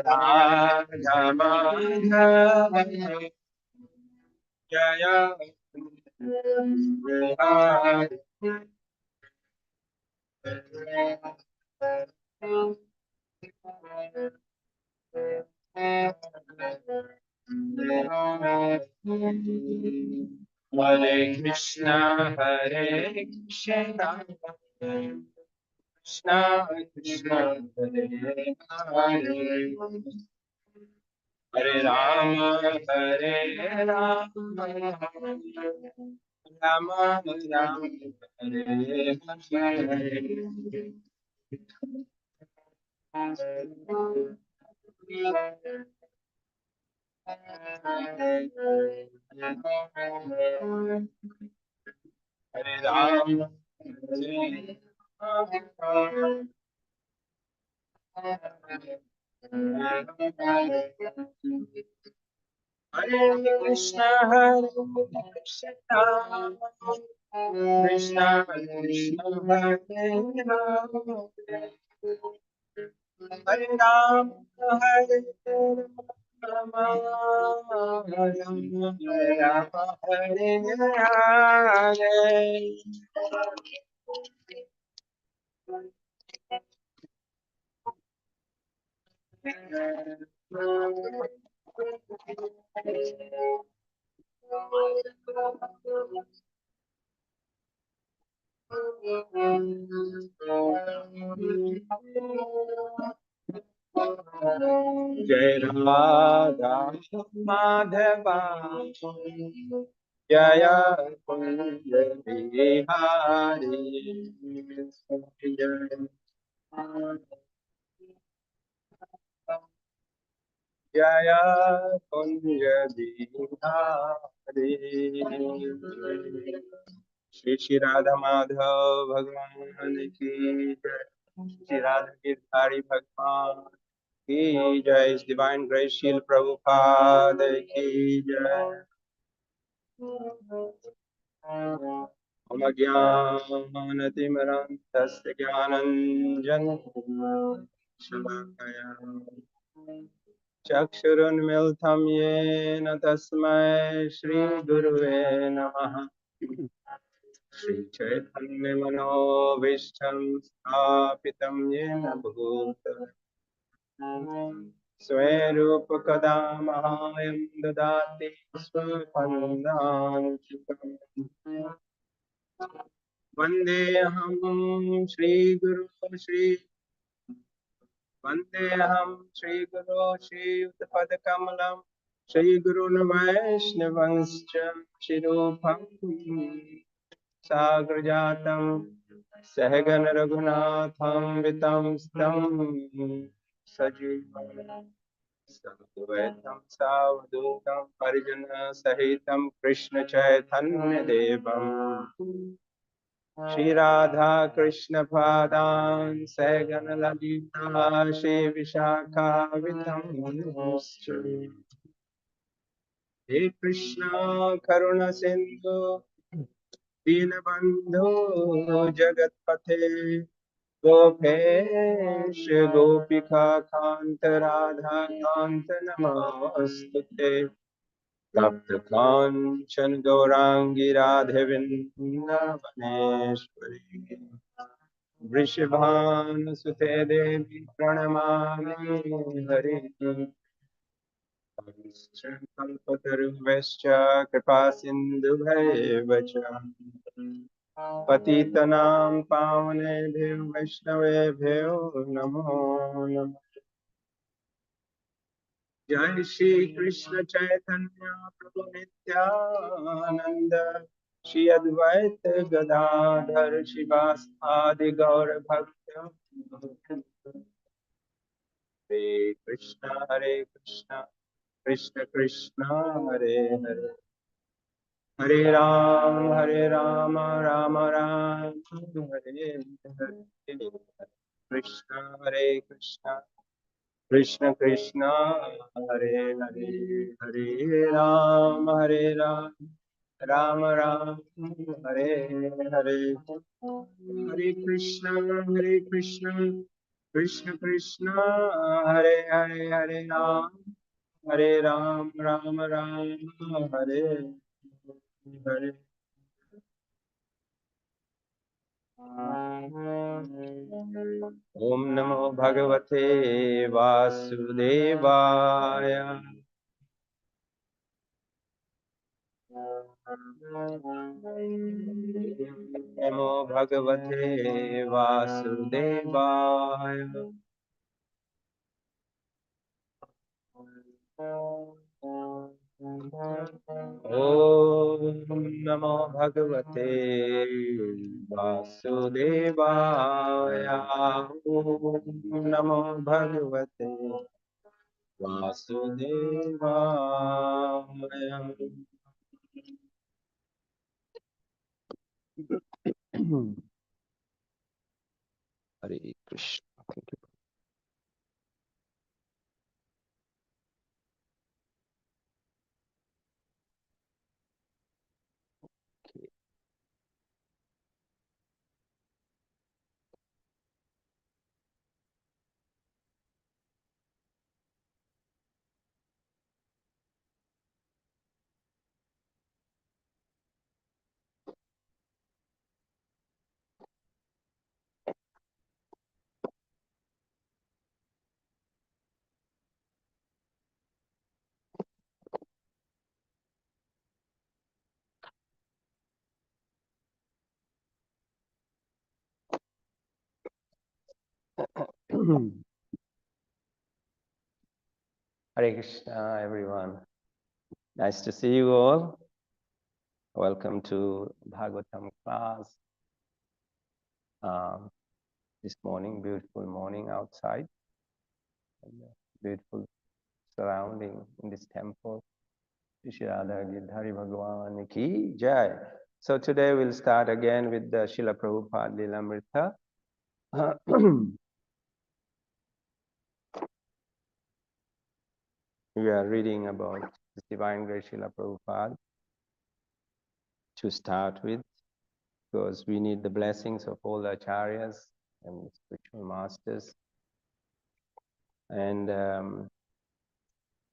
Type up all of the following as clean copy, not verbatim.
राधा माधव जय बिहारी हरे कृष्णा कृष्णा कृष्णा हरे हरे हरे राम राम राम हरे हरे हरे राम हरे कृष्णा कृष्णा कृष्णा हरे राम हरे राम हरे राम राम हरे हरे जय राधा माधवा जय कुंज बिहारी जय कुंज बिहारी श्री श्री राधा माधव भगवान की जय श्री राधा गिरधारी भगवान की जय डिवाइन ग्रेसशील प्रभुपाद की जय मम ज्ञानतिमिरन्तस्य ज्ञानञ्जन शलाकया चक्षुरुन्मिलितं येन तस्मै श्रीगुरुवे नमः श्रीचैतन्यमनोभीष्टं स्थापितं येन भूतले स्वयं रूपकदा मह्यं ददाति स्वपदान्तिकम् वन्देऽहं श्रीगुरो श्रीयुतपदकमलं श्रीगुरुन् वैष्णवंश्च शिरूपं साग्रजातं सहगण रघुनाथं वितं सजीवम् सद्वैतं सावधूतं परिजनसहितं कृष्ण चैतन्य देवम् श्री राधा कृष्ण पादान् सगण ललिता श्री विशाखावितं हे कृष्ण करुण सिंधु दीनबंधु जगतपते गोपेश गोपिका कांत राधा कांत नमोस्तुते तप्त कांचन गौरांगी राधे वृंदावनेश्वरी वृषभानुसुते देवी प्रणमामि हरि कल्पतरुभ्यश्च कृपा सिन्धुभ्येव च पतितनां पावनेभ्यो वैष्णवेभ्यो नमो नमः जय श्री कृष्ण चैतन्य प्रभु नित्यानंद श्री अद्वैत गदाधर शिवासादि गौर भक्त हरे Krishna Krishna Krishna Hare Hare Hare Ram Ram Ram Hare Hare Hare Krishna Krishna Krishna Hare Hare Hare Ram Ram Ram, Hare Hare, Hare Krishna, Krishna Krishna, Hare Hare, Hare Ram, Ram Ram, Hare Hare. Om Namo Bhagavate Vasudevaya. Namo Bhagavate Vasudevaya. Om Namo Bhagavate Vasudevaya. Om Namo Bhagavate Vasudevaya. Hare Krishna. Thank you. Hare Krishna, everyone. Nice to see you all. Welcome to Bhagavatam class. This morning, beautiful morning outside, and beautiful surrounding in this temple. Shri Radha Girdhari Bhagavan ki jai. So today we'll start again with the Srila Prabhupada Lilamrita. We are reading about the Divine Grace Srila Prabhupada to start with, because we need the blessings of all the acharyas and spiritual masters. And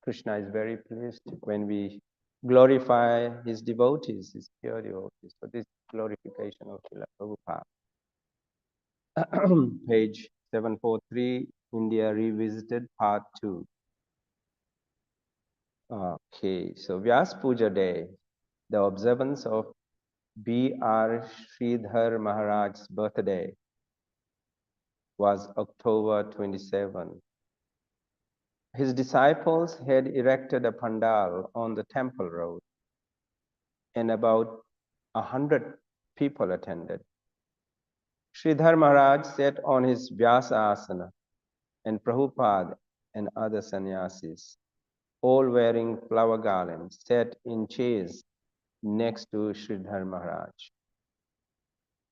Krishna is very pleased when we glorify his devotees, his pure devotees. So this glorification of Srila Prabhupada. Page 743, India Revisited, Part 2. Okay, so Vyas Puja Day, the observance of B.R. Sridhar Maharaj's birthday was October 27. His disciples had erected a pandal on the temple road, and about 100 people attended. Sridhar Maharaj sat on his Vyasa asana, and Prabhupada and other sannyasis, all wearing flower garlands, sat in chairs next to Sridhar Maharaj.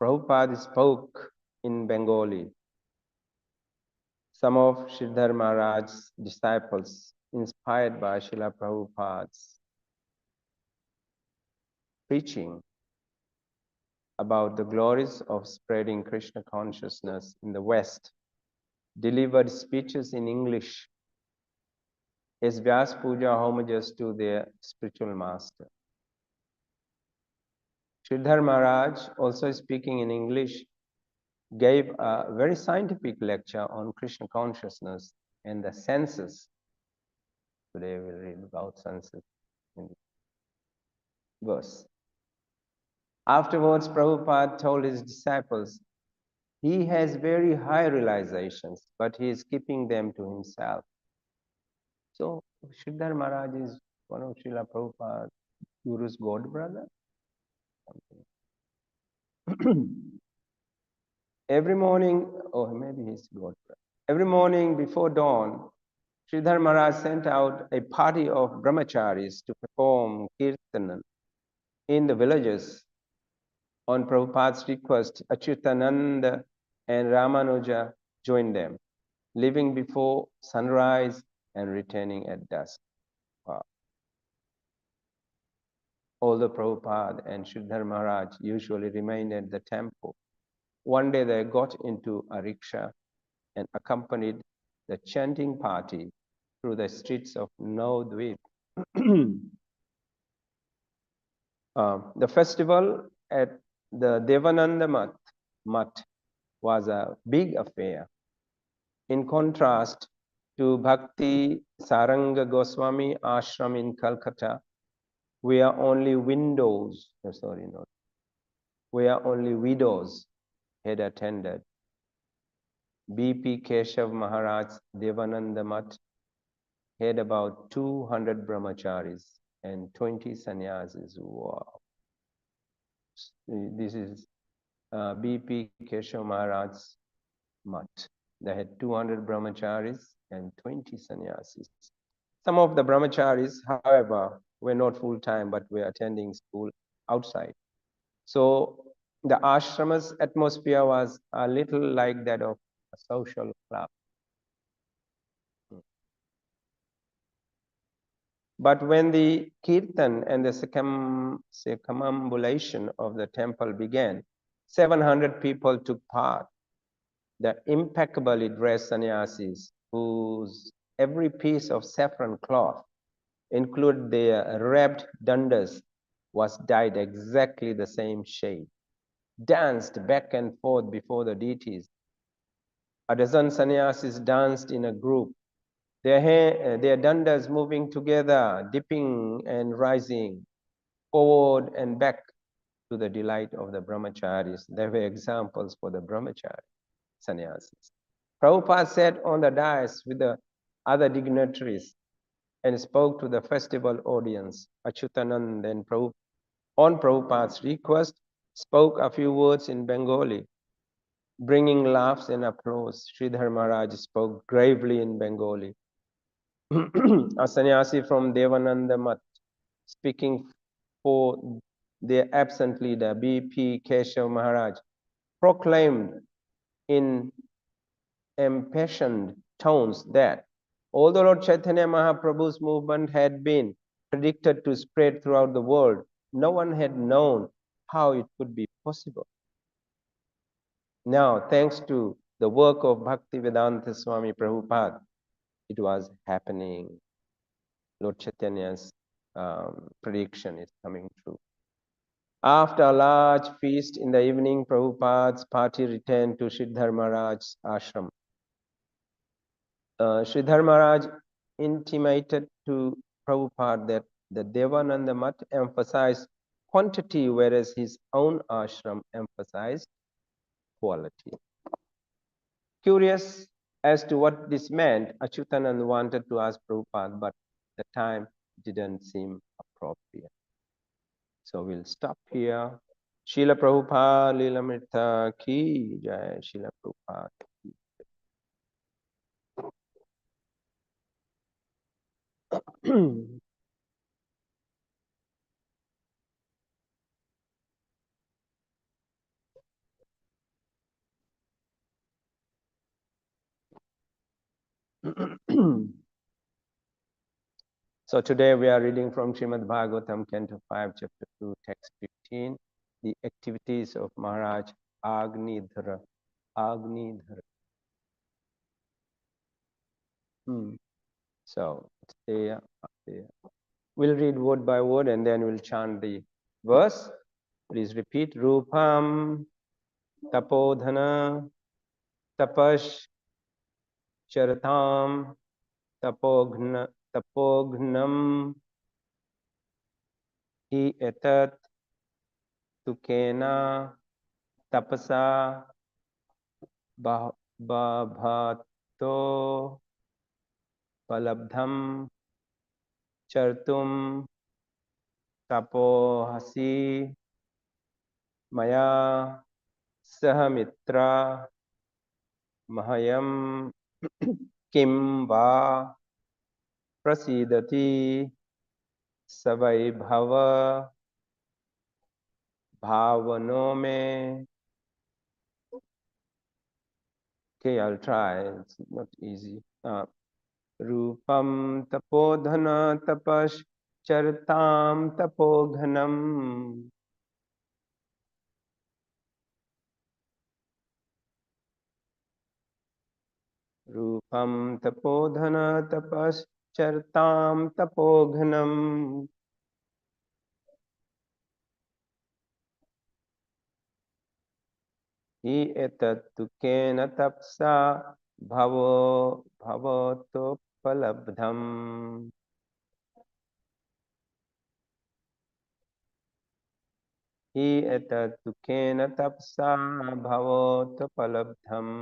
Prabhupada spoke in Bengali. Some of Sridhar Maharaj's disciples, inspired by Srila Prabhupada's preaching about the glories of spreading Krishna consciousness in the West, delivered speeches in English as Vyas Puja homages to their spiritual master. Sridhar Maharaj, also speaking in English, gave a very scientific lecture on Krishna consciousness and the senses. Today we'll read about senses in verse. Afterwards, Prabhupada told his disciples, he has very high realizations, but he is keeping them to himself. So, Sridhar Maharaj is one of Srila Prabhupada's Guru's god brother. Every morning, or maybe he's god brother. Every morning before dawn, Sridhar Maharaj sent out a party of brahmacharis to perform kirtan in the villages. On Prabhupada's request, Achyutananda and Ramanuja joined them, leaving before sunrise and returning at dusk. Wow. Although Prabhupada and Sridhar Maharaj usually remained at the temple, one day they got into a rickshaw and accompanied the chanting party through the streets of Navadvip. The festival at the Devananda Mutt was a big affair. In contrast to Bhakti Saranga Goswami Ashram in Calcutta, where only where only widows had attended, B.P. Keshav Maharaj's Devananda Mutt had about 200 brahmacharis and 20 sannyasis. Wow. This is B.P. Keshav Maharaj's Mutt. They had 200 brahmacharis and 20 sannyasis. Some of the brahmacharis, however, were not full-time but were attending school outside. So the ashrama's atmosphere was a little like that of a social club. But when the kirtan and the circumambulation of the temple began, 700 people took part. The impeccably dressed sannyasis, whose every piece of saffron cloth included their wrapped dandas, was dyed exactly the same shade, danced back and forth before the deities. A dozen sannyasis danced in a group, their dandas moving together, dipping and rising, forward and back to the delight of the brahmacharis. There were examples for the brahmachari sannyasis. Prabhupada sat on the dais with the other dignitaries and spoke to the festival audience. Achyutanand then on Prabhupada's request spoke a few words in Bengali, bringing laughs and applause. Sridhar Maharaj spoke gravely in Bengali. A sannyasi from Devananda Mutt, speaking for their absent leader, B.P. Keshav Maharaj, proclaimed in impassioned tones that although Lord Chaitanya Mahaprabhu's movement had been predicted to spread throughout the world, no one had known how it could be possible. Now, thanks to the work of Bhaktivedanta Swami Prabhupada, it was happening. Lord Chaitanya's prediction is coming true. After a large feast in the evening, Prabhupada's party returned to Sridhar Maharaj's ashram. Sridhar Maharaj intimated to Prabhupada that the Devananda Mutt emphasized quantity, whereas his own ashram emphasized quality. Curious as to what this meant, Achyutanand wanted to ask Prabhupada, but the time didn't seem appropriate. So we'll stop here. Srila Prabhupada Lilamrita Ki Jai. Srila Prabhupada. So today we are reading from Srimad Bhagavatam, Canto 5, Chapter 2, Text 15, the activities of Maharaj Agnidhara. Agnidhara. So it's there, up there. We'll read word by word and then we'll chant the verse. Please repeat. Rupam Tapodhana Tapash Charatam Tapognam Hi Etat Tukena Tapasa Bhabhato Palabdham Chartum Tapohasi Maya Sahamitra Mahayam Kim Va Prasidati Savai Bhava Bhavano Me. Okay, I'll try. It's not easy. Rupam tapodhana tapash तपश्चरतां तपोघनम् रूपं तपोधन तपश्चरतां तपोघनम् हि एतत्तु केन तपसा भवो भवतोपलब्धम् हि एतत्तु केन तपसा भवतोपलब्धम्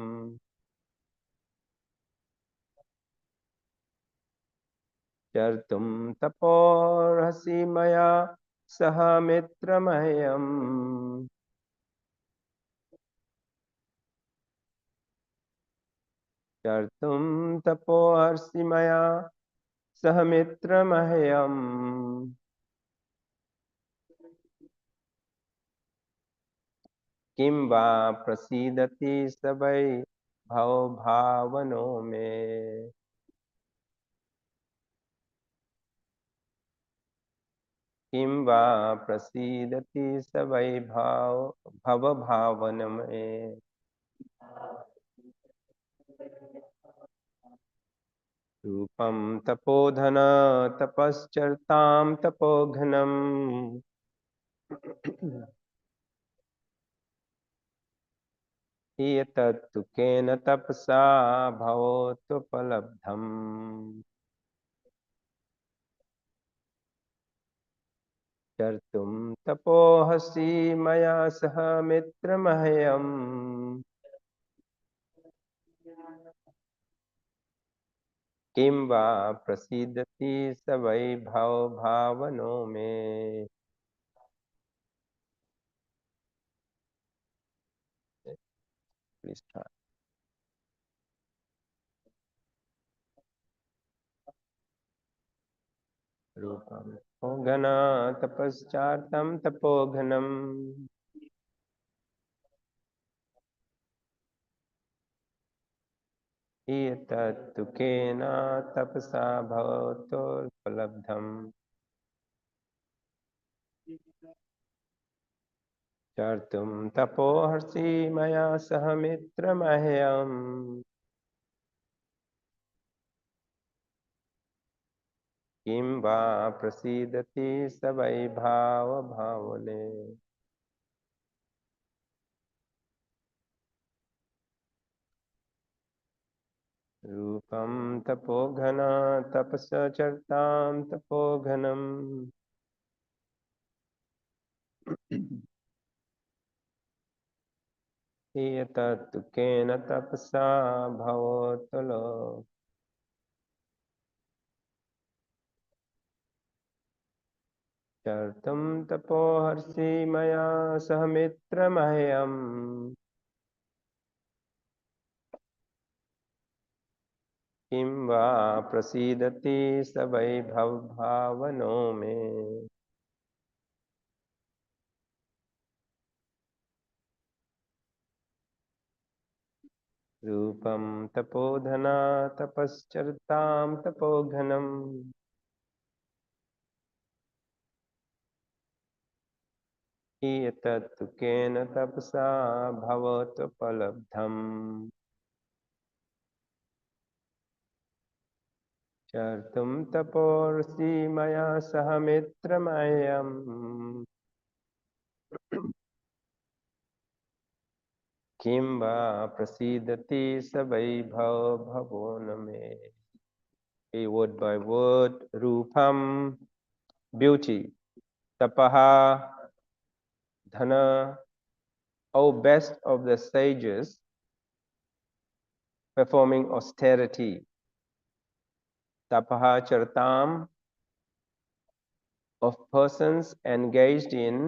चर्तुं तपोर्हसि मया सह मित्रमह्यम् चर्तुं तपोर्हसि मया सह मित्रमह्यम् किं वा प्रसीदति स वै भवभावनो मे किं वा प्रसीदति स वै भवभावन मे रूपं तपोधन तपश्चर्तां तपोघनम् एतत्तु केन तपसा भवतोपलब्धम् चर्तुं तपोहसि मया सह मित्रमह्यम् किं वा प्रसीदति स वै भवभावनो मे Please try. रूपं तपोघन तपश्चार्तं तपोघनम् एतत्तु केन तपसा भवतोपलब्धम् चर्तुं तपोहर्षि मया सह मित्रमह्यम् किं वा प्रसीदति स वै भावने रूपं तपोघन तपश्चर्तां तपोघनम् एतत्तु केन तपसा भवतुलो चर्तुं तपोहर्षि मया सह मित्रमह्यम् किं वा प्रसीदति स वै भवभावनो मे रूपं तपोधन तपश्चर्तां तपोघनम् एतत्तु केन तपसा भवतोपलब्धम् चर्तुं तपोर्षि मया सह मित्रमह्यम् किं वा प्रसीदति स वै भवो न मे word by word Rupam beauty tapaha dhana O best of the sages performing austerity tapaha chartam of persons engaged in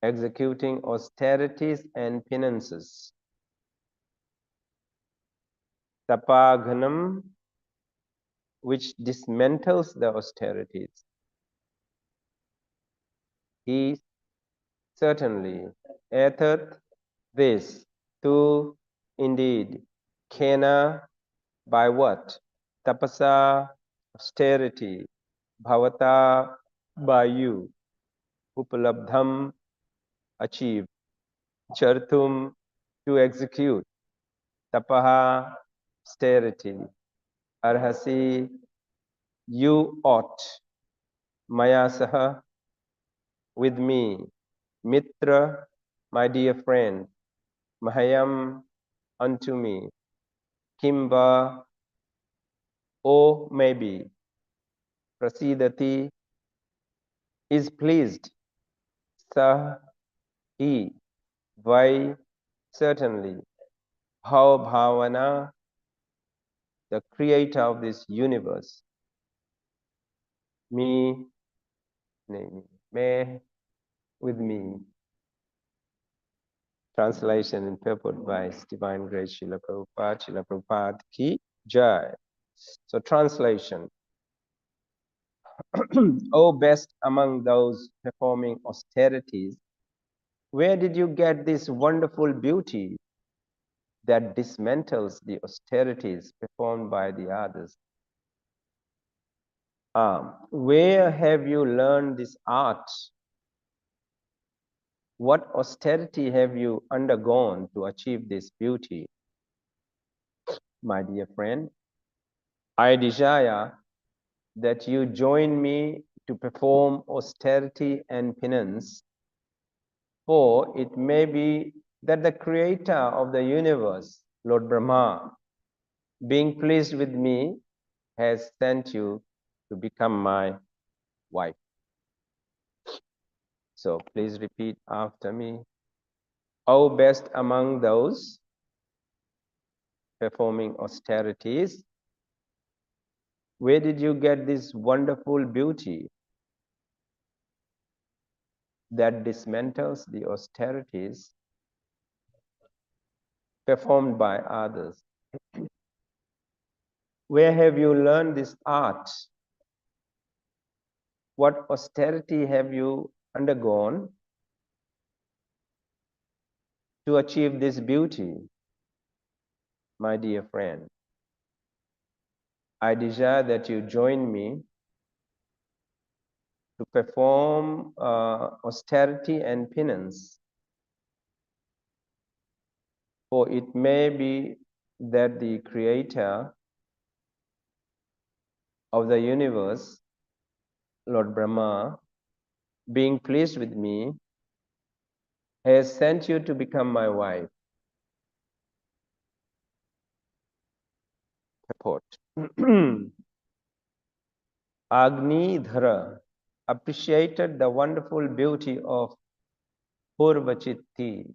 executing austerities and penances tapaghanam which dismantles the austerities he certainly eartheth this too indeed kena by what tapasa austerity, bhavata, by you, upalabdham, achieve, chartum, to execute, tapaha, austerity, arhasi, you ought, maya saha, with me, mitra, my dear friend, mahayam, unto me, kimba, oh maybe, prasidati, is pleased, sah, he, why, certainly, how bhavana, the creator of this universe, me, may, with me. Translation and purport by His Divine Grace Srila Prabhupada, Srila Prabhupada Ki Jai. So translation, O best among those performing austerities, where did you get this wonderful beauty that dismantles the austerities performed by the others? Where have you learned this art? What austerity have you undergone to achieve this beauty? My dear friend, I desire that you join me to perform austerity and penance, for it may be that the creator of the universe, Lord Brahma, being pleased with me, has sent you to become my wife. So please repeat after me. O best among those performing austerities, where did you get this wonderful beauty that dismantles the austerities performed by others? Where have you learned this art? What austerity have you undergone to achieve this beauty, my dear friend? I desire that you join me to perform austerity and penance, for it may be that the creator of the universe, Lord Brahma, being pleased with me, has sent you to become my wife. Purport. Agni-dhara appreciated the wonderful beauty of Purvachitti.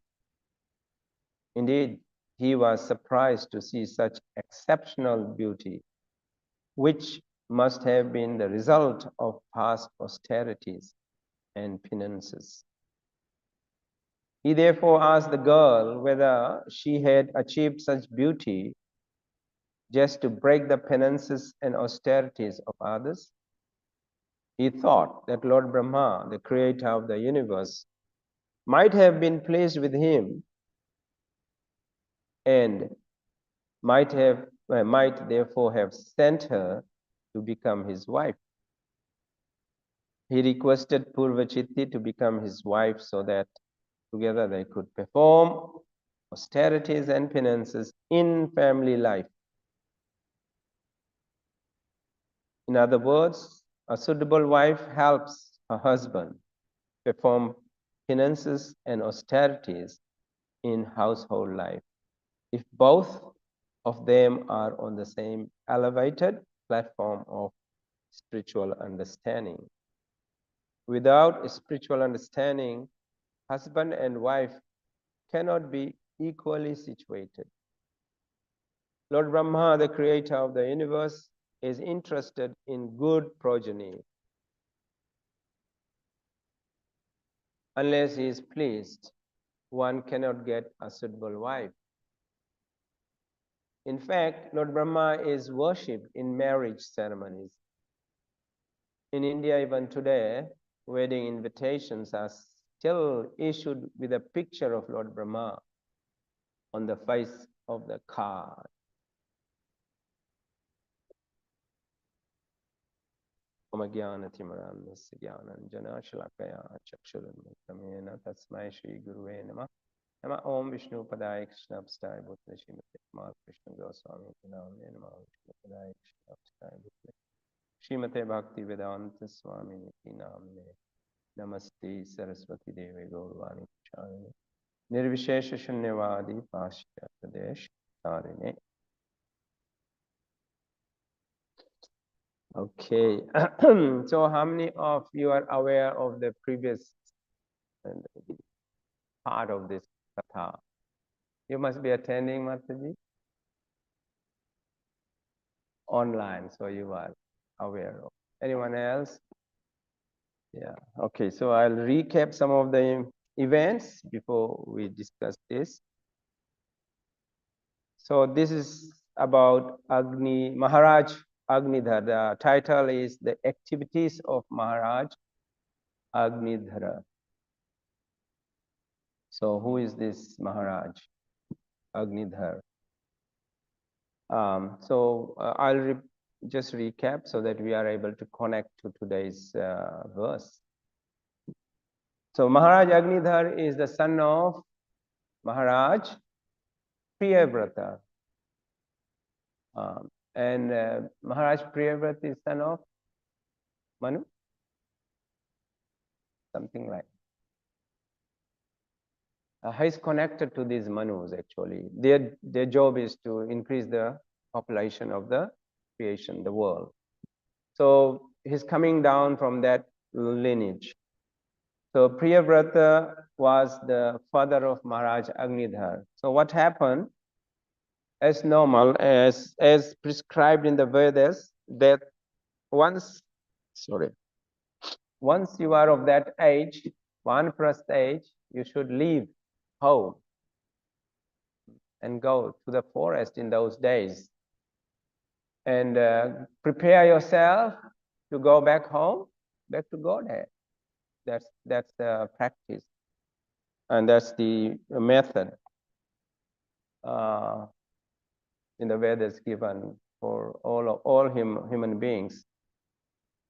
Indeed, he was surprised to see such exceptional beauty, which must have been the result of past austerities and penances. He therefore asked the girl whether she had achieved such beauty just to break the penances and austerities of others. He thought that Lord Brahma, the creator of the universe, might have been pleased with him and might therefore have sent her to become his wife. He requested Purvachitti to become his wife so that together they could perform austerities and penances in family life. In other words, a suitable wife helps her husband perform penances and austerities in household life. If both of them are on the same elevated platform of spiritual understanding. Without spiritual understanding, husband and wife cannot be equally situated. Lord Brahma, the creator of the universe, is interested in good progeny. Unless he is pleased, one cannot get a suitable wife. In fact, Lord Brahma is worshipped in marriage ceremonies. In India, even today, wedding invitations are still issued with a picture of Lord Brahma on the face of the card. Om Jnanatimirandhasya Jnananjana Shalakaya Chakshurunmuktamena Tasmai Shri Guruve Namah. Nama Om Vishnu Padaya Krishna Pstaya Bhutale Srimate Kumar Krishna Goswami Namah Nama Vishnu Padaya Krishna Pstaya Bhutale Srimate Bhakti Vedanta Swami Niti Namne Namaste Saraswati Devi Gaurvani Chari Nirvishesha Shunyavadi Pashya Pradesh Tarine. Okay, so how many of you are aware of the previous part of this katha? You must be attending, Mataji, online, so you are aware of. Anyone else? Yeah, okay, so I'll recap some of the events before we discuss this. So this is about Maharaj Agnidhar. The title is The Activities of Maharaj Agnidhara. So who is this Maharaj Agnidhar? I'll just recap so that we are able to connect to today's verse. So Maharaj Agnidhar is the son of Maharaj Priyavrata. And Maharaj Priyavrata is son of Manu? Something like. He's connected to these Manus actually. Their job is to increase the population of the creation, the world. So he's coming down from that lineage. So Priyavrata was the father of Maharaj Agnidhar. So what happened? As normal, as prescribed in the Vedas, that once you are of that age, Vanaprastha age, you should leave home and go to the forest in those days and prepare yourself to go back home, back to Godhead. That's the practice, and that's the method in the Vedas given for all human beings.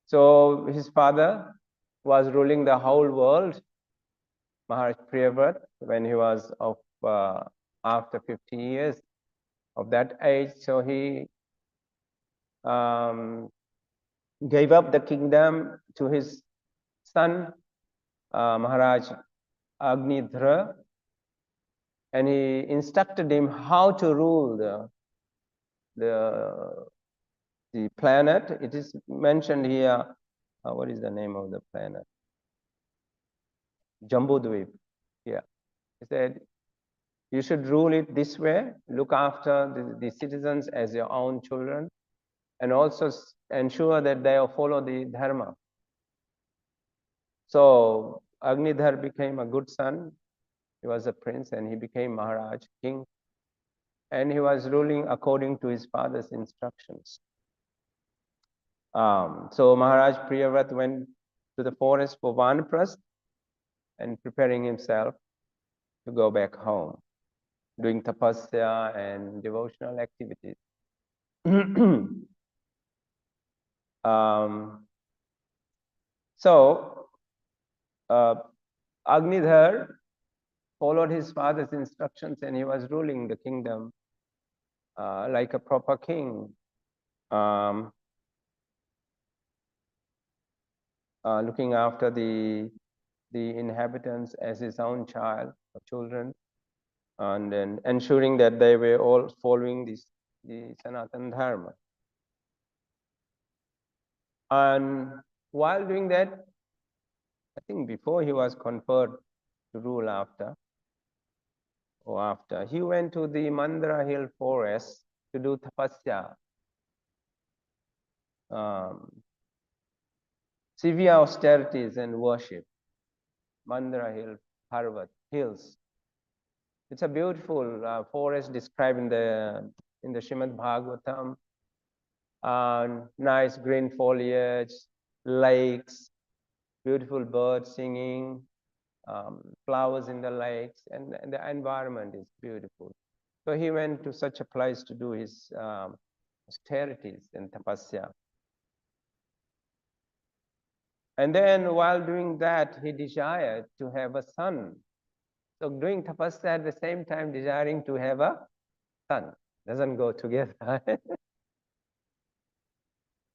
So his father was ruling the whole world, Maharaj Priyavrata, when he was of after 50 years of that age. So he gave up the kingdom to his son, Maharaj Agnidhara, and he instructed him how to rule the planet. It is mentioned here. What is the name of the planet? Jambudvip. Yeah. He said, you should rule it this way, look after the citizens as your own children, and also ensure that they follow the dharma. So Agnidhar became a good son. He was a prince and he became Maharaj, king. And he was ruling according to his father's instructions. So Maharaj Priyavrata went to the forest for Vanaprastha and preparing himself to go back home, doing tapasya and devotional activities. So Agnidhar followed his father's instructions and he was ruling the kingdom like a proper king. Looking after the inhabitants as his own child or children, and then ensuring that they were all following the Sanatana Dharma. And while doing that, I think before he was conferred to rule after, he went to the Mandara Hill forest to do tapasya. Severe austerities and worship. Mandara Hill, Parvat, hills. It's a beautiful forest described in the Srimad Bhagavatam. Nice green foliage, lakes, beautiful birds singing, flowers in the lakes, and the environment is beautiful. So he went to such a place to do his austerities and tapasya. And then while doing that, he desired to have a son. So doing tapasya at the same time desiring to have a son doesn't go together.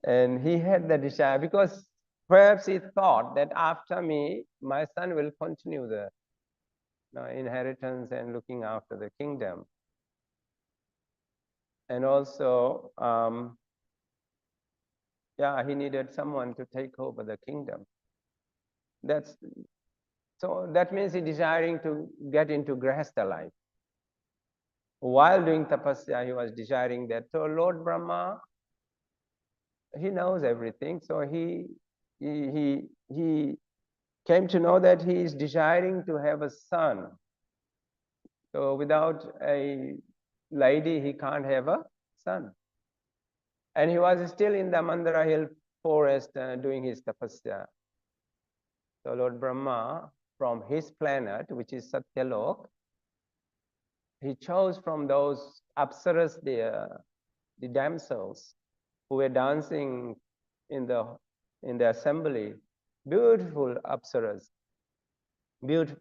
And he had the desire because perhaps he thought that after me, my son will continue the inheritance and looking after the kingdom. And also, yeah, he needed someone to take over the kingdom. So that means he desiring to get into grihastha life. While doing tapasya, he was desiring that. So Lord Brahma, he knows everything. So he came to know that he is desiring to have a son. So without a lady, he can't have a son. And he was still in the Mandara Hill forest doing his tapasya. So Lord Brahma, from his planet, which is Satyalok, he chose from those apsaras, the damsels who were dancing in the assembly, beautiful apsaras,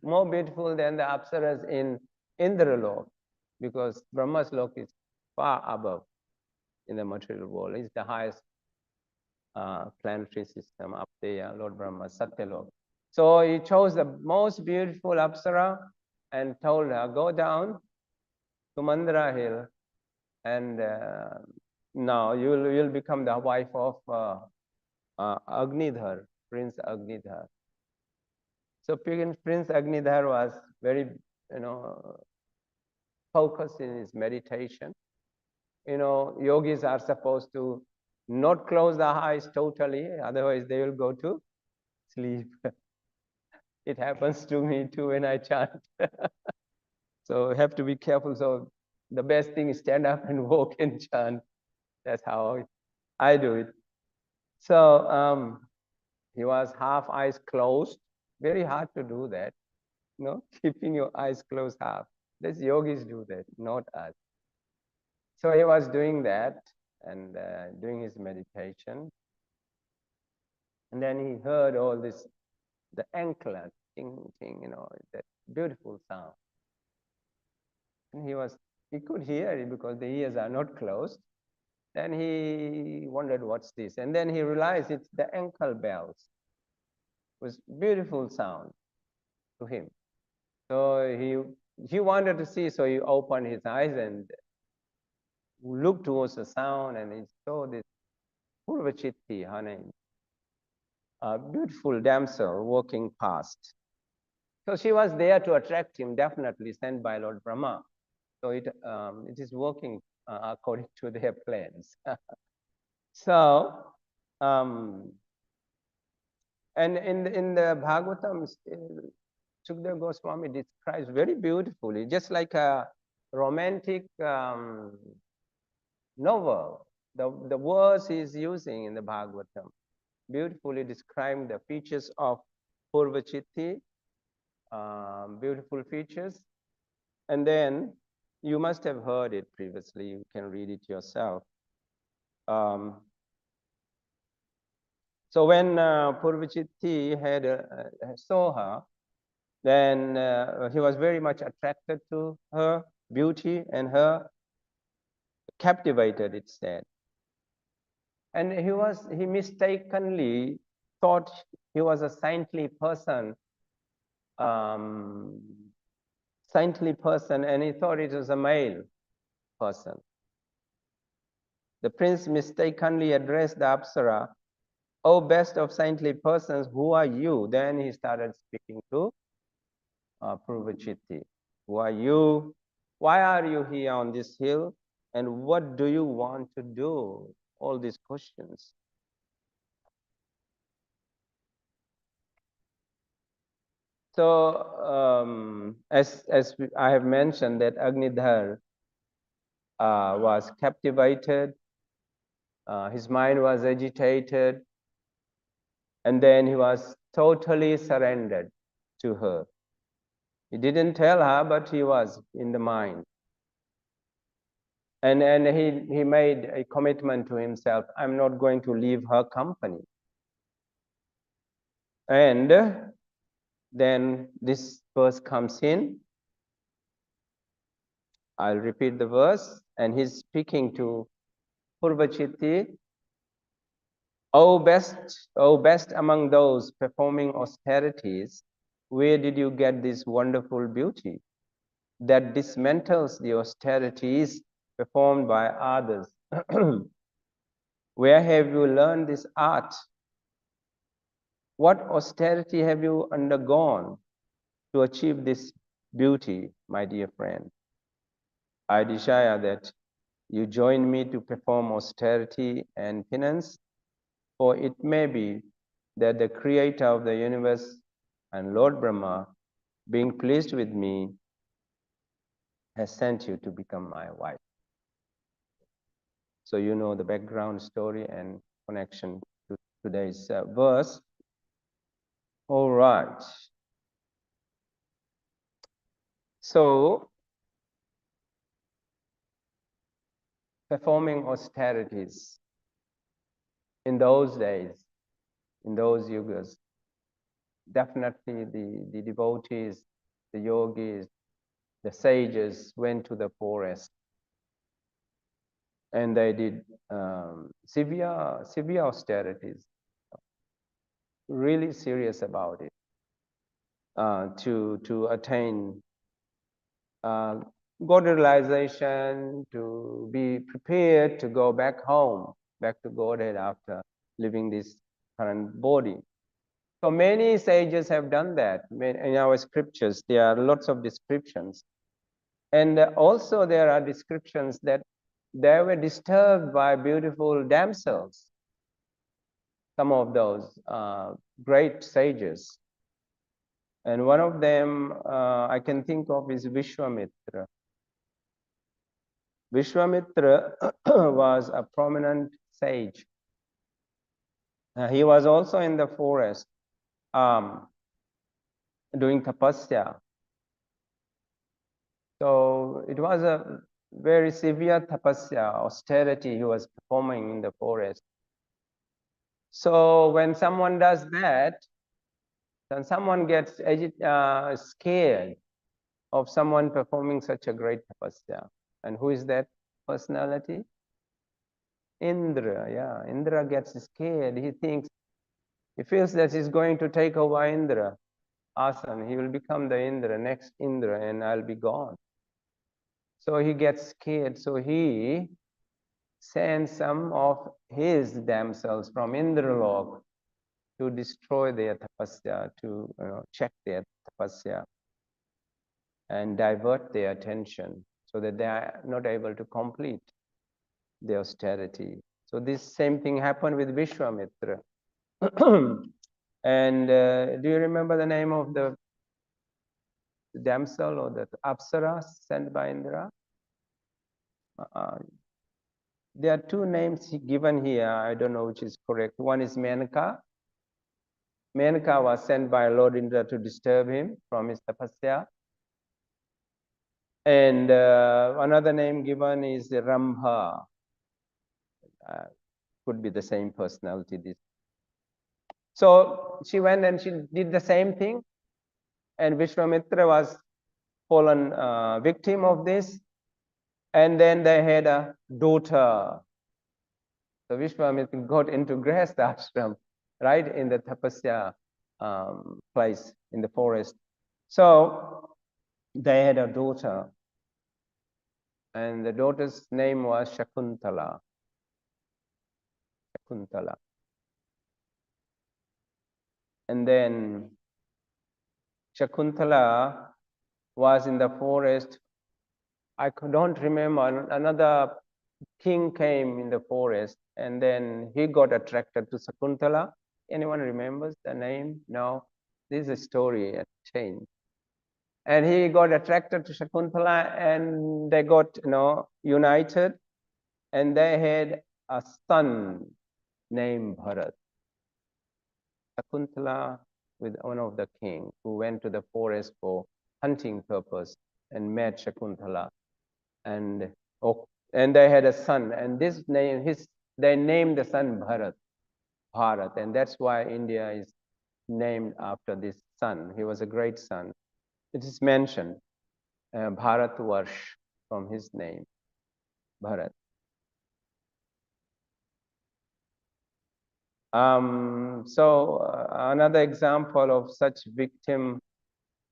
more beautiful than the apsaras in Indralok, because Brahma's lok is far above in the material world. It's the highest planetary system up there, Lord Brahma, Satyalok. So he chose the most beautiful apsara and told her, go down to Mandara Hill, and now you'll become the wife of Agnidhar, Prince Agnidhar. So Prince Agnidhar was very, focused in his meditation. Yogis are supposed to not close the eyes totally, otherwise they will go to sleep. It happens to me too when I chant. So have to be careful. So the best thing is stand up and walk and chant. That's how I do it. So he was half eyes closed. Very hard to do that. Keeping your eyes closed half. These yogis do that, not us. So he was doing that and doing his meditation. And then he heard all this, the anklet, ting, ting, that beautiful sound. And he could hear it because the ears are not closed. Then he wondered, what's this? And then he realized it's the ankle bells. It was beautiful sound to him. So he wanted to see, so he opened his eyes and looked towards the sound, and he saw this Purvachitti, her name, a beautiful damsel walking past. So she was there to attract him, definitely sent by Lord Brahma. So it is working according to their plans. So, and in the Bhagavatam, Sukdev Goswami describes very beautifully, just like a romantic novel. The words he's using in the Bhagavatam beautifully describe the features of Purvachitti, beautiful features. And then you must have heard it previously. You can read it yourself. So when Purvachitti saw her, then he was very much attracted to her beauty and her captivated, it said. And he mistakenly thought he was a saintly person, and he thought it was a male person. The prince mistakenly addressed the Apsara, "Oh, best of saintly persons, who are you?" Then he started speaking to Purvachitti. Who are you? Why are you here on this hill? And what do you want to do? All these questions. So as I have mentioned, that Agnidhar was captivated, his mind was agitated, and then he was totally surrendered to her. He didn't tell her, but he was in the mind. And he made a commitment to himself, I'm not going to leave her company. And then this verse comes in. I'll repeat the verse, and he's speaking to Purvachiti. O best among those performing austerities, where did you get this wonderful beauty that dismantles the austerities performed by others? Where have you learned this art? What austerity have you undergone to achieve this beauty, my dear friend? I desire that you join me to perform austerity and penance, for it may be that the Creator of the universe and Lord Brahma, being pleased with me, has sent you to become my wife. So you know the background story and connection to today's verse. All right. So performing austerities in those days, in those yugas, definitely the devotees, the yogis, the sages went to the forest and they did severe austerities, really serious about it, to attain God realization, to be prepared to go back home, back to Godhead after leaving this current body. So many sages have done that. In our scriptures, there are lots of descriptions. And also there are descriptions that they were disturbed by beautiful damsels. Some of those great sages. And one of them I can think of is Vishwamitra. Vishwamitra was a prominent sage. He was also in the forest doing tapasya. So it was a very severe tapasya, austerity he was performing in the forest. So when someone does that, then someone gets scared of someone performing such a great tapasya. And who is that personality? Indra, yeah. Indra gets scared. He feels that he's going to take over Indra Asan. He will become the Indra, next Indra, and I'll be gone. So he gets scared. So he sends some of his damsels from Indralok to destroy their tapasya, to check their tapasya and divert their attention so that they are not able to complete the austerity. So this same thing happened with Vishwamitra. And do you remember the name of the damsel or the Apsara sent by Indra? There are two names given here. I don't know which is correct. One is Menaka. Menaka was sent by Lord Indra to disturb him from his tapasya. And another name given is Rambha. Could be the same personality. So she went and she did the same thing. And Vishwamitra was fallen victim of this. And then they had a daughter. So Vishwamitra got into Grihastha ashram, right in the tapasya place in the forest. So they had a daughter. And the daughter's name was Shakuntala. Shakuntala. And then Shakuntala was in the forest. I don't remember. Another king came in the forest, and then he got attracted to Shakuntala. Anyone remembers the name? No. This is a story, a change. And he got attracted to Shakuntala, and they got united, and they had a son named Bharat. Shakuntala with one of the king who went to the forest for hunting purpose and met Shakuntala, and they had a son, and they named the son Bharat, and that's why India is named after this son. He was a great son. It is mentioned, Bharatvarsh, from his name, Bharat. Another example of such victim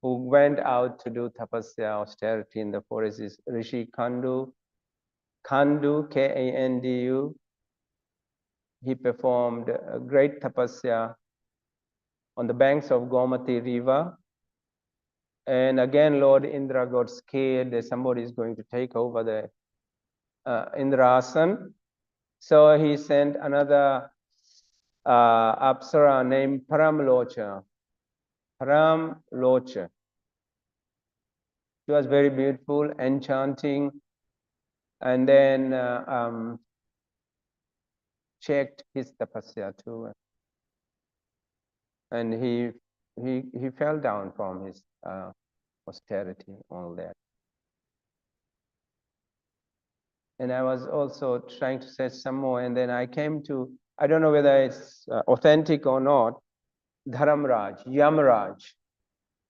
who went out to do tapasya, austerity in the forest, is Rishi Kandu. Kandu, Kandu. He performed a great tapasya on the banks of Gomati River. And again, Lord Indra got scared that somebody is going to take over the Indrasan. So he sent another Apsara named Paramlocha. Paramlocha. She was very beautiful, enchanting, and then checked his tapasya too. And he fell down from his austerity, all that. And I was also trying to search some more, and then I came to, I don't know whether it's authentic or not, Dharamraj, Yamraj.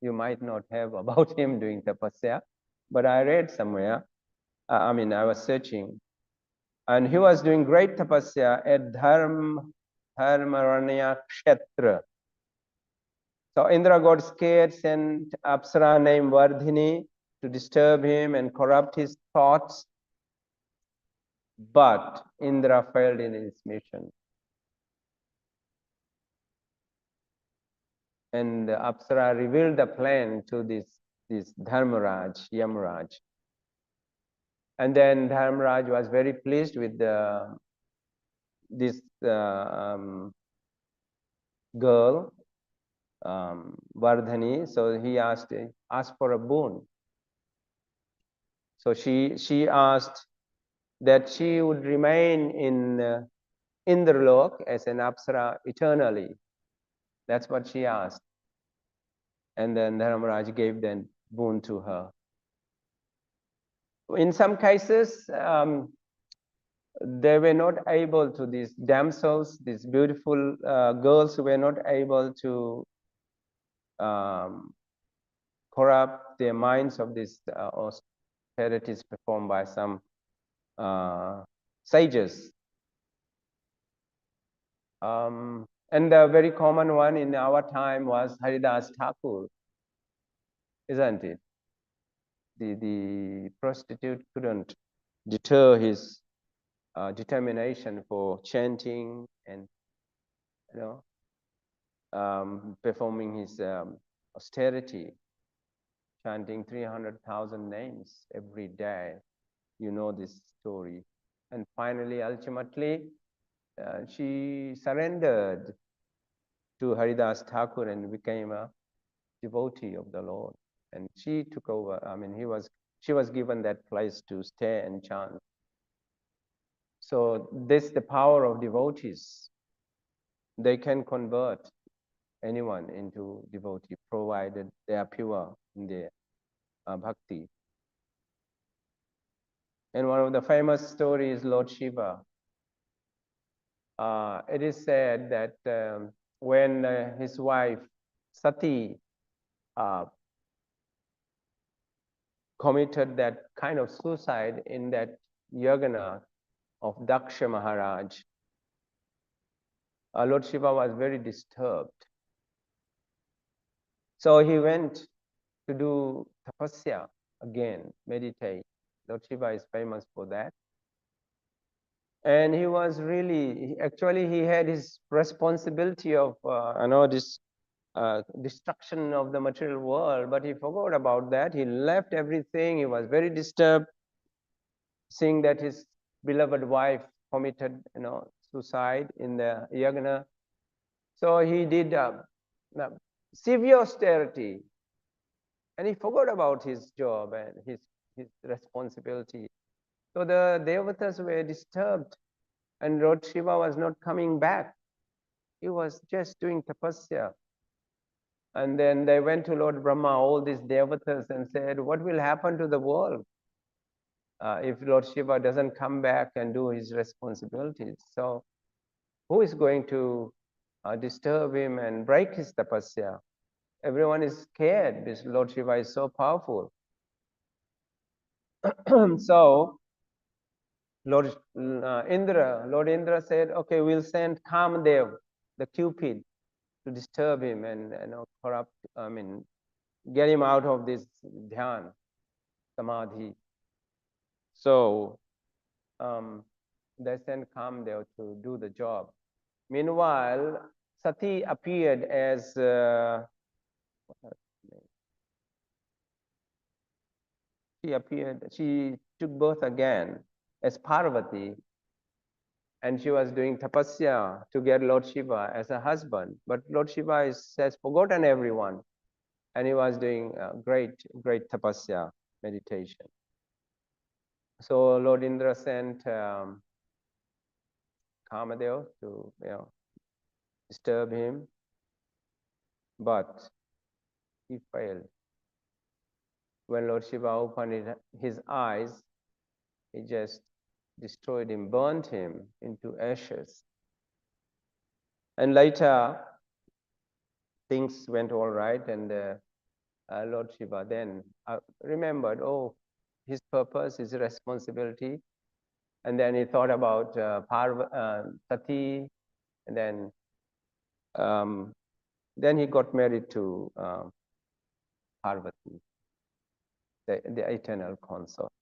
You might not have about him doing tapasya, but I read somewhere, I was searching, and he was doing great tapasya at Dharmaranya Kshetra. So Indra got scared, sent Apsara named Vardhini to disturb him and corrupt his thoughts. But Indra failed in his mission. And Apsara revealed the plan to this Dharmaraj, Yamraj. And then Dharmaraj was very pleased with this girl, Vardhani. So he asked for a boon. So she asked that she would remain in Indralok as an Apsara eternally. That's what she asked. And then Dharmaraj gave that boon to her. In some cases, they were not able to, these damsels, these beautiful girls were not able to corrupt their minds of these austerities performed by some sages. And the very common one in our time was Haridas Thakur, isn't it? The prostitute couldn't deter his determination for chanting and performing his austerity, chanting 300,000 names every day. You know this story. And finally, ultimately, she surrendered to Haridas Thakur and became a devotee of the Lord. And she took over. She was given that place to stay and chant. So this, the power of devotees. They can convert anyone into devotee, provided they are pure in their bhakti. And one of the famous stories, Lord Shiva. It is said that when his wife Sati committed that kind of suicide in that yagna of Daksha Maharaj, Lord Shiva was very disturbed. So he went to do tapasya again, meditate. Lord Shiva is famous for that. And he was really, actually he had his responsibility of, this destruction of the material world, but he forgot about that. He left everything. He was very disturbed, seeing that his beloved wife committed, suicide in the yagna. So he did severe austerity, and he forgot about his job and his responsibility. So the devatas were disturbed, and Lord Shiva was not coming back. He was just doing tapasya. And then they went to Lord Brahma, all these devatas, and said, what will happen to the world if Lord Shiva doesn't come back and do his responsibilities? So who is going to disturb him and break his tapasya. Everyone is scared because Lord Shiva is so powerful. So Lord Indra said, okay, we'll send Kamadev, the Cupid, to disturb him and get him out of this dhyan, samadhi. So they sent Kamadev to do the job. Meanwhile, Sati appeared as she took birth again as Parvati, and she was doing tapasya to get Lord Shiva as a husband. But Lord Shiva has forgotten everyone, and he was doing great tapasya meditation. So Lord Indra sent Kamadev to disturb him, but he failed. When Lord Shiva opened his eyes, he just destroyed him, burnt him into ashes. And later, things went all right, and Lord Shiva then remembered, oh, his purpose, his responsibility. And then he thought about Sati, and then he got married to Parvati, the eternal consort.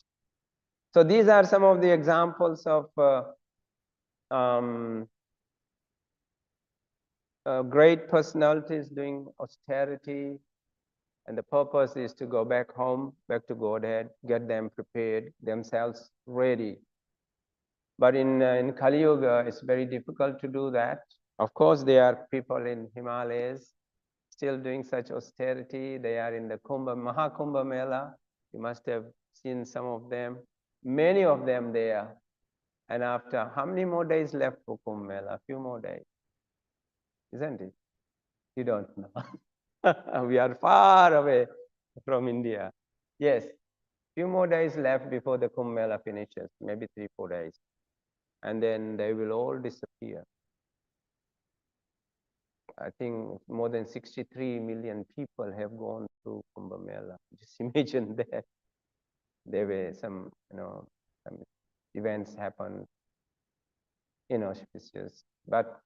So these are some of the examples of great personalities doing austerity, and the purpose is to go back home, back to Godhead, get them prepared, themselves ready. But in Kali Yuga, it's very difficult to do that. Of course, there are people in Himalayas still doing such austerity. They are in the Mahakumbha Mela. You must have seen some of them. Many of them there. And after, how many more days left for Kumbh Mela? A few more days, isn't it? You don't know. We are far away from India. Yes, few more days left before the Kumbh Mela finishes, maybe 3-4 days. And then they will all disappear. I think more than 63 million people have gone through Kumbh Mela. Just imagine that. There were some events happen, inauspicious. But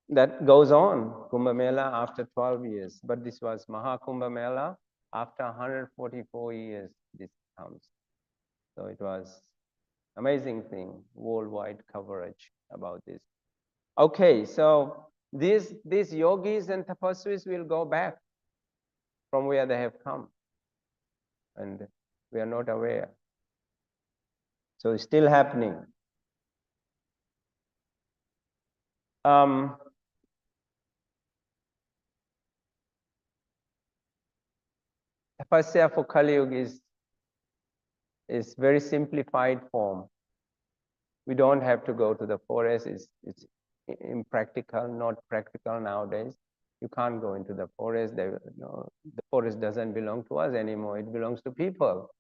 that goes on, Kumbh Mela after 12 years. But this was Mahakumbh Mela after 144 years this comes. So it was amazing thing, worldwide coverage about this. Okay, so these yogis and tapasvis will go back from where they have come, and we are not aware. So it's still happening. Tapasya for Kali Yuga is very simplified form. We don't have to go to the forest. It's impractical, not practical nowadays. You can't go into the forest. The forest doesn't belong to us anymore. It belongs to people.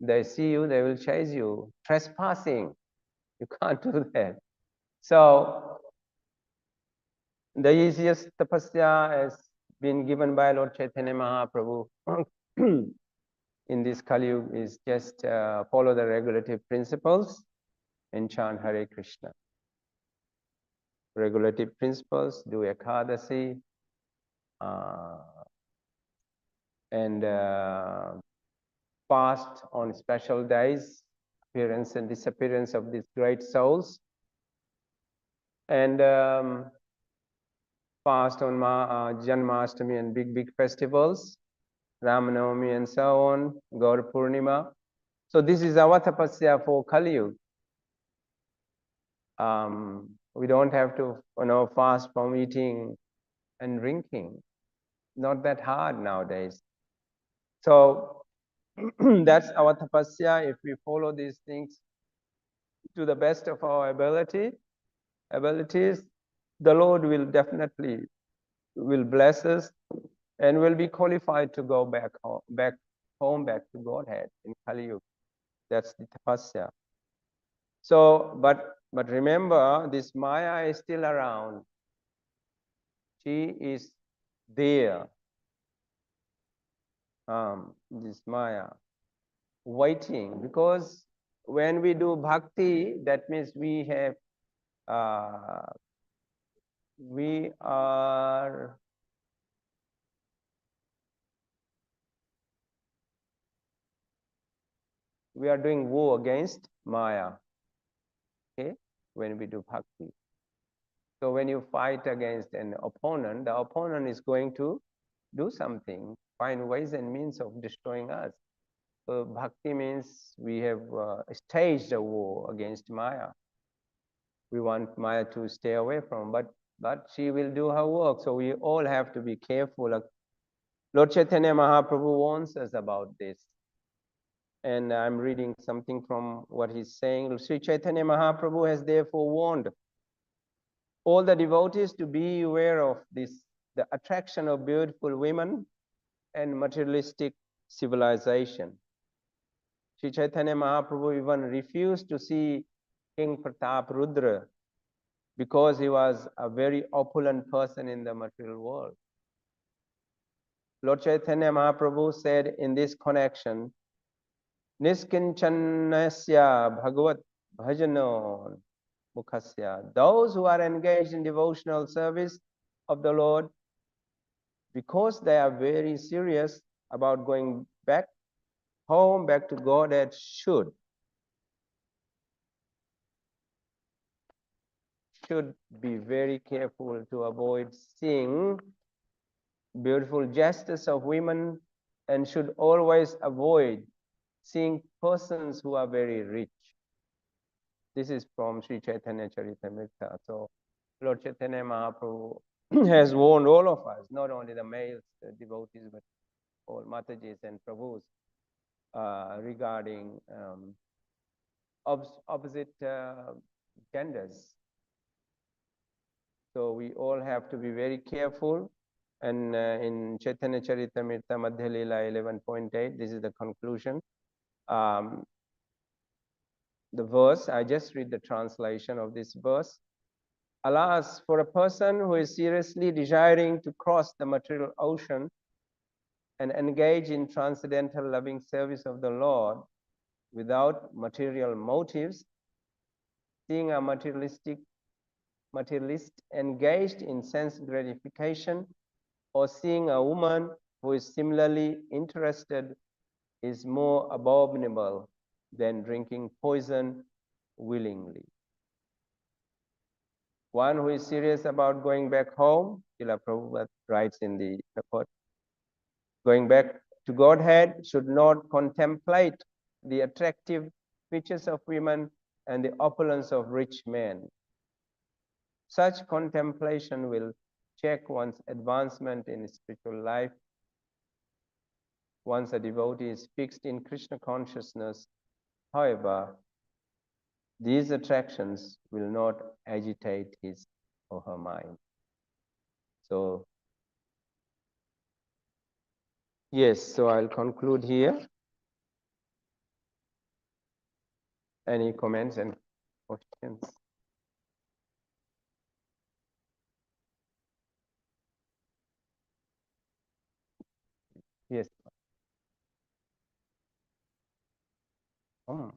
They see you, they will chase you. Trespassing, you can't do that. So the easiest tapasya has been given by Lord Chaitanya Mahaprabhu in this Kali Yuga is just follow the regulative principles and chant Hare Krishna. Regulative principles, do Ekadasi, and fast on special days, appearance and disappearance of these great souls, and fast on Janmashtami and big festivals, Ramanavami and so on, Gaur Purnima. So this is our tapasya for Kali Yuga. We don't have to fast from eating and drinking. Not that hard nowadays. So that's our tapasya. If we follow these things to the best of our abilities, the Lord will definitely bless us, and will be qualified to go back home, back to Godhead in Kali Yuga. That's the tapasya. So, but remember, this Maya is still around. She is there, this Maya, waiting, because when we do bhakti, that means we have, we are doing war against Maya, okay, when we do bhakti. So when you fight against an opponent, the opponent is going to do something, find ways and means of destroying us. So bhakti means we have staged a war against Maya. We want Maya to stay away from, but she will do her work. So we all have to be careful. Lord Chaitanya Mahaprabhu warns us about this. And I'm reading something from what he's saying. Sri Chaitanya Mahaprabhu has therefore warned all the devotees to be aware of this, the attraction of beautiful women and materialistic civilization. Sri Chaitanya Mahaprabhu even refused to see King Pratap Rudra because he was a very opulent person in the material world. Lord Chaitanya Mahaprabhu said in this connection, Niskinchanasya Bhagavat Bhajano Mukhasya. Those who are engaged in devotional service of the Lord, because they are very serious about going back home, back to Godhead, should be very careful to avoid seeing beautiful gestures of women, and should always avoid seeing persons who are very rich. This is from Sri Chaitanya Charitamrita. So Lord Chaitanya Mahaprabhu has warned all of us, not only the male devotees, but all Matajis and Prabhus, regarding opposite genders. So we all have to be very careful. And in Chaitanya Charitamrita Madhya Leela 11.8, this is the conclusion. The verse, I just read the translation of this verse. Alas, for a person who is seriously desiring to cross the material ocean and engage in transcendental loving service of the Lord without material motives, seeing a materialist engaged in sense gratification, or seeing a woman who is similarly interested, is more abominable than drinking poison willingly. One who is serious about going back home, Srila Prabhupada writes in the report, going back to Godhead, should not contemplate the attractive features of women and the opulence of rich men. Such contemplation will check one's advancement in spiritual life. Once a devotee is fixed in Krishna consciousness, however, these attractions will not agitate his or her mind. So, yes, so I'll conclude here. Any comments and questions? Yes. Oh,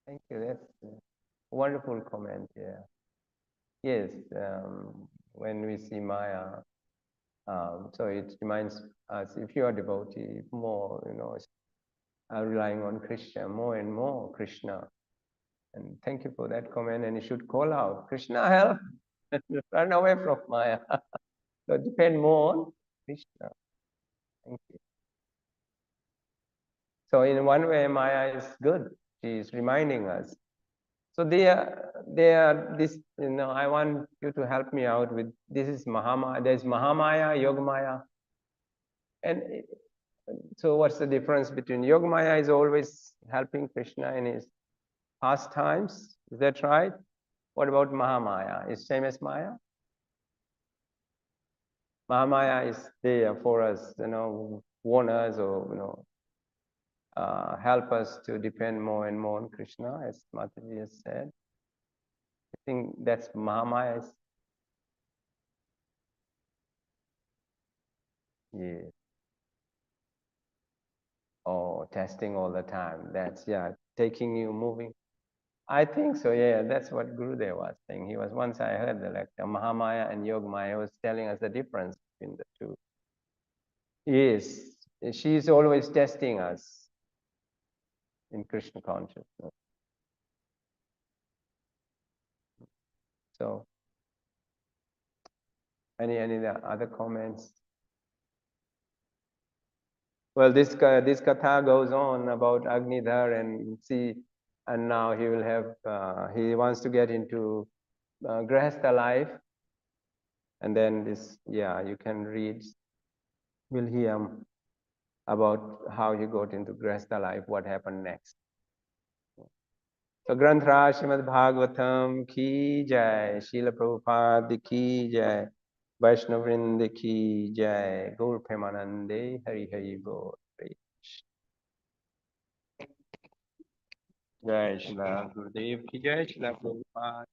thank you. That's a wonderful comment. Yeah. Yes. When we see Maya, so it reminds us, if you are devotee, more, relying on Krishna, more and more Krishna. And thank you for that comment. And you should call out, Krishna, help! Run away from Maya. So depend more on Krishna. Thank you. So in one way, Maya is good. She is reminding us. So they are this, I want you to help me out with, this is Mahamaya, there's Mahamaya, Yogamaya. And so what's the difference between Yogamaya is always helping Krishna in his pastimes, is that right? What about Mahamaya? Is same as Maya? Mahamaya is there for us, warn us or help us to depend more and more on Krishna, as Mataji has said. I think that's Mahamaya. Yeah. Oh, testing all the time. That's, yeah, taking you, moving. I think so, yeah. That's what Gurudev was saying. He was, once I heard the lecture, Mahamaya and Yogamaya, he was telling us the difference between the two. Yes, she's always testing us in Krishna consciousness. So, any other comments? Well, this katha goes on about Agnidhar, and see, and now he will have, he wants to get into Grihastha life, and then this, yeah, you can read, will hear about how he got into Grihastha life, what happened next. So Granthra Srimad Bhagavatam ki jai, Srila Prabhupada ki jai, Vaishnavrind ki jai, Gaur Premanande, Hari Hari Bol. Jai Srila Gurudev ki jai, Srila Prabhupada.